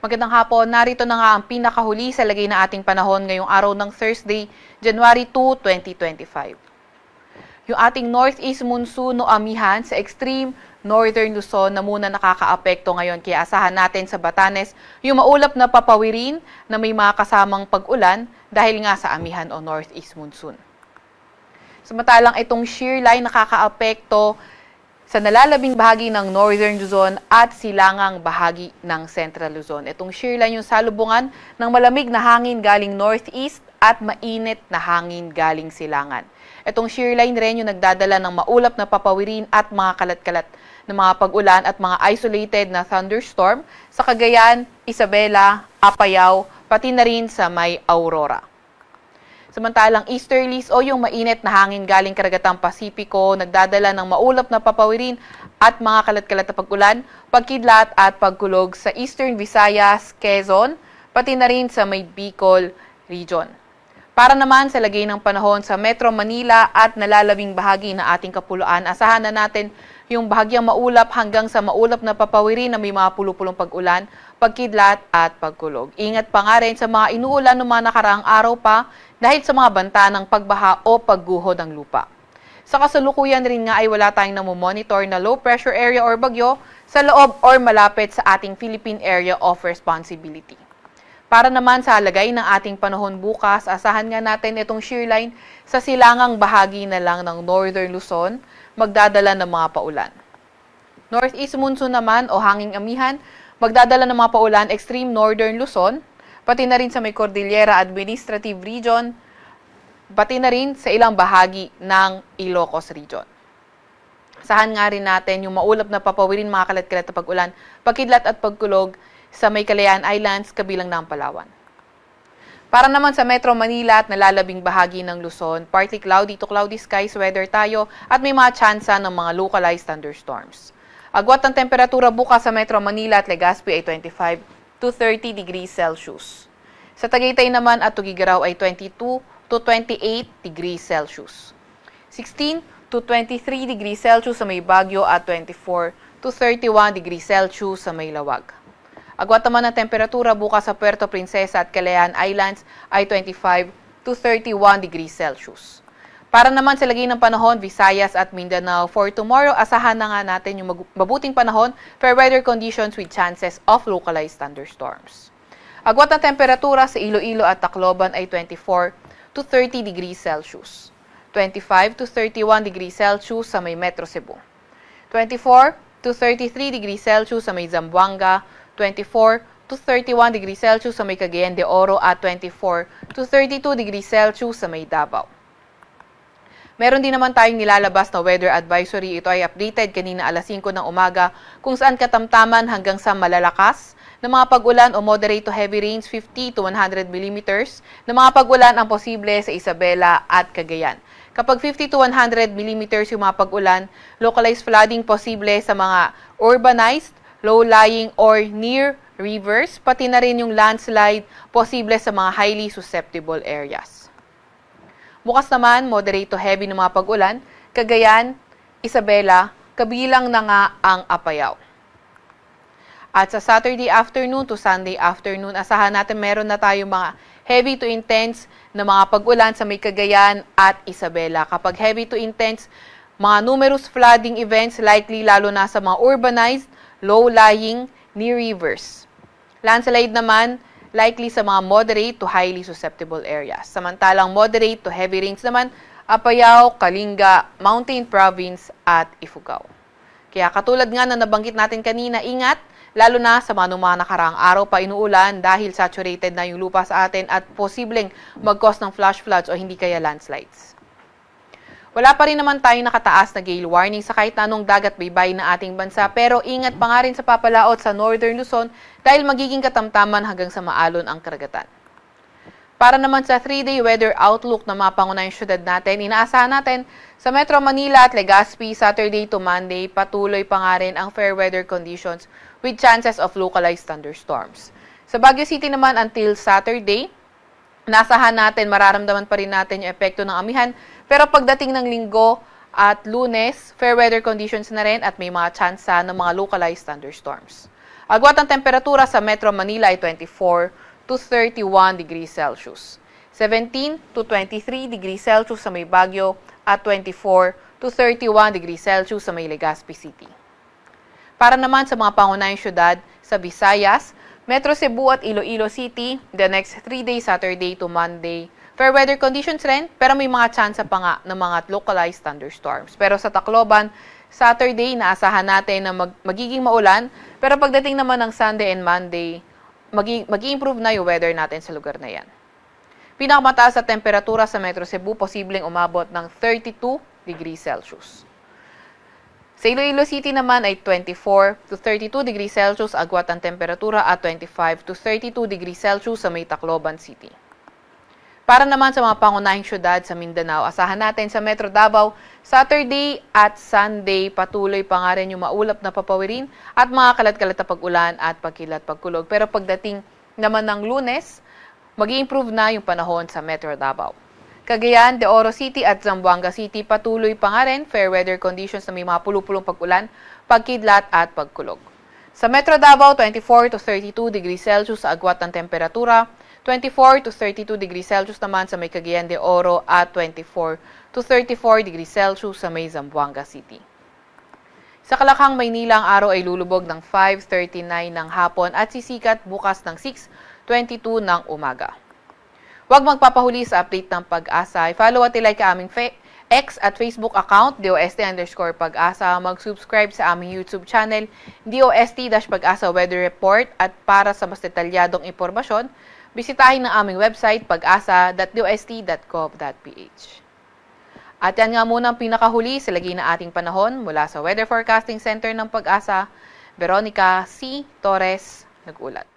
Magandang hapon, narito na nga ang pinakahuli sa lagay na ating panahon ngayong araw ng Thursday, January 2, 2025. Yung ating northeast monsoon o amihan sa extreme northern Luzon na muna nakakaapekto ngayon, kaya asahan natin sa Batanes yung maulap na papawirin na may mga kasamang pag-ulan dahil nga sa amihan o northeast monsoon. Samantalang itong shear line nakakaapekto sa nalalabing bahagi ng Northern Luzon at silangang bahagi ng Central Luzon. Itong shear line yung salubungan ng malamig na hangin galing northeast at mainit na hangin galing silangan. Itong shear line rin yung nagdadala ng maulap na papawirin at mga kalat-kalat na mga pag-ulan at mga isolated na thunderstorm sa Cagayan, Isabela, Apayao, pati na rin sa may Aurora. Samantalang easterlies o yung mainit na hangin galing karagatang Pasipiko, nagdadala ng maulap na papawirin at mga kalat-kalat na pag-ulan, pagkidlat at pagkulog sa Eastern Visayas, Quezon, pati na rin sa may Bicol region. Para naman sa lagay ng panahon sa Metro Manila at nalalabing bahagi ng ating kapuluan, asahan na natin yung bahagyang maulap hanggang sa maulap na papawirin na may mga pulupulong pag-ulan, pagkidlat at pagkulog. Ingat pa nga rin sa mga inuulan ng mga nakaraang araw pa dahil sa mga banta ng pagbaha o pagguho ng lupa. Sa kasalukuyan rin nga ay wala tayong namomonitor na low pressure area or bagyo sa loob or malapit sa ating Philippine Area of Responsibility. Para naman sa lagay ng ating panahon bukas, asahan nga natin itong shear line sa silangang bahagi na lang ng Northern Luzon, magdadala ng mga paulan. Northeast monsoon naman o hanging amihan, magdadala ng mga paulan extreme Northern Luzon, pati na rin sa may Cordillera Administrative Region, pati na rin sa ilang bahagi ng Ilocos Region. Asahan nga rin natin yung maulap na papawirin, mga kalat-kalat na pag-ulan, pagkidlat at pagkulog sa may Kalayaan Islands, kabilang ng Palawan. Para naman sa Metro Manila at nalalabing bahagi ng Luzon, partly cloudy to cloudy skies weather tayo at may mga tsansa ng mga localized thunderstorms. Agwat ng temperatura bukas sa Metro Manila at Legazpi ay 25 to 30 degrees Celsius. Sa Tagaytay naman at Tugigaraw ay 22 to 28 degrees Celsius. 16 to 23 degrees Celsius sa may Baguio at 24 to 31 degrees Celsius sa may Lawag. Agwat naman ang temperatura bukas sa Puerto Princesa at Kalayaan Islands ay 25 to 31 degrees Celsius. Para naman sa lagay ng panahon, Visayas at Mindanao, for tomorrow, asahan na nga natin yung mabuting panahon, fair weather conditions with chances of localized thunderstorms. Agwat ng temperatura sa Iloilo at Tacloban ay 24 to 30 degrees Celsius. 25 to 31 degrees Celsius sa may Metro Cebu. 24 to 33 degrees Celsius sa may Zamboanga. 24 to 31 degrees Celsius sa may Cagayan de Oro at 24 to 32 degrees Celsius sa may Davao. Meron din naman tayong nilalabas na weather advisory. Ito ay updated kanina alas 5 ng umaga kung saan katamtaman hanggang sa malalakas na mga pag-ulan o moderate to heavy rains 50 to 100 millimeters na mga pag-ulan ang posible sa Isabela at Cagayan. Kapag 50 to 100 millimeters yung mga pag-ulan, localized flooding posible sa mga urbanized, low-lying or near rivers, pati na rin yung landslide posible sa mga highly susceptible areas. Bukas naman, moderate to heavy na mga pag-ulan, Cagayan, Isabela, kabilang na nga ang Apayao. At sa Saturday afternoon to Sunday afternoon, asahan natin meron na tayong mga heavy to intense na mga pag-ulan sa may Cagayan at Isabela. Kapag heavy to intense, mga numerous flooding events likely lalo na sa mga urbanized, low-lying, near rivers. Landslide naman, likely sa mga moderate to highly susceptible areas. Samantalang moderate to heavy rains naman, Apayao, Kalinga, Mountain Province at Ifugao. Kaya katulad nga na nabanggit natin kanina, ingat, lalo na sa mga nakaraang araw pa inuulan dahil saturated na yung lupa sa atin at posibleng mag-cause ng flash floods o hindi kaya landslides. Wala pa rin naman tayong nakataas na gale warning sa kahit na anong dagat baybay na ating bansa, pero ingat pa nga rin sa papalaot sa Northern Luzon dahil magiging katamtaman hanggang sa maalon ang karagatan. Para naman sa 3-day weather outlook ng mga pangunahing syudad natin, inaasahan natin sa Metro Manila at Legazpi, Saturday to Monday, patuloy pa nga rin ang fair weather conditions with chances of localized thunderstorms. Sa Baguio City naman until Saturday, nasahan natin, mararamdaman pa rin natin yung epekto ng amihan. Pero pagdating ng Linggo at Lunes, fair weather conditions na rin at may mga tsansa ng mga localized thunderstorms. Agwat ang temperatura sa Metro Manila ay 24 to 31 degrees Celsius. 17 to 23 degrees Celsius sa may Baguio at 24 to 31 degrees Celsius sa may Legazpi City. Para naman sa mga pangunahing syudad sa Visayas, Metro Cebu at Iloilo City, the next 3 days, Saturday to Monday, fair weather conditions rin, pero may mga tsansa pa nga ng mga localized thunderstorms. Pero sa Tacloban, Saturday, naasahan natin na magiging maulan, pero pagdating naman ng Sunday and Monday, mag-i-improve na yung weather natin sa lugar na yan. Pinakamataas sa temperatura sa Metro Cebu, posibleng umabot ng 32 degrees Celsius. Sa Iloilo City naman ay 24 to 32 degrees Celsius agwat ang temperatura at 25 to 32 degrees Celsius sa may Tacloban City. Para naman sa mga pangunahing syudad sa Mindanao, asahan natin sa Metro Davao, Saturday at Sunday patuloy pa nga rin yung maulap na papawirin at mga kalat-kalat na pag-ulan at pagkilat-pagkulog. Pero pagdating naman ng Lunes, mag-i-improve na yung panahon sa Metro Davao. Cagayan, De Oro City at Zamboanga City patuloy pa nga rin fair weather conditions na may mga pulupulong pag-ulan, pagkidlat at pagkulog. Sa Metro Davao, 24 to 32 degrees Celsius sa agwat ng temperatura, 24 to 32 degrees Celsius naman sa may Cagayan de Oro at 24 to 34 degrees Celsius sa may Zamboanga City. Sa Kalakhang, Maynila, ang araw ay lulubog ng 5:39 ng hapon at sisikat bukas ng 6:22 ng umaga. Huwag magpapahuli sa update ng Pag-asa. I-follow at i-like ang aming X at Facebook account, DOST_Pag-asa. Mag-subscribe sa aming YouTube channel, DOST-Pag-asa Weather Report. At para sa mas detalyadong impormasyon, bisitahin ang aming website, pag-asa.dost.gov.ph. At yan nga muna ang pinakahuli sa lagay na ating panahon mula sa Weather Forecasting Center ng Pag-asa. Veronica C. Torres, nag-ulat.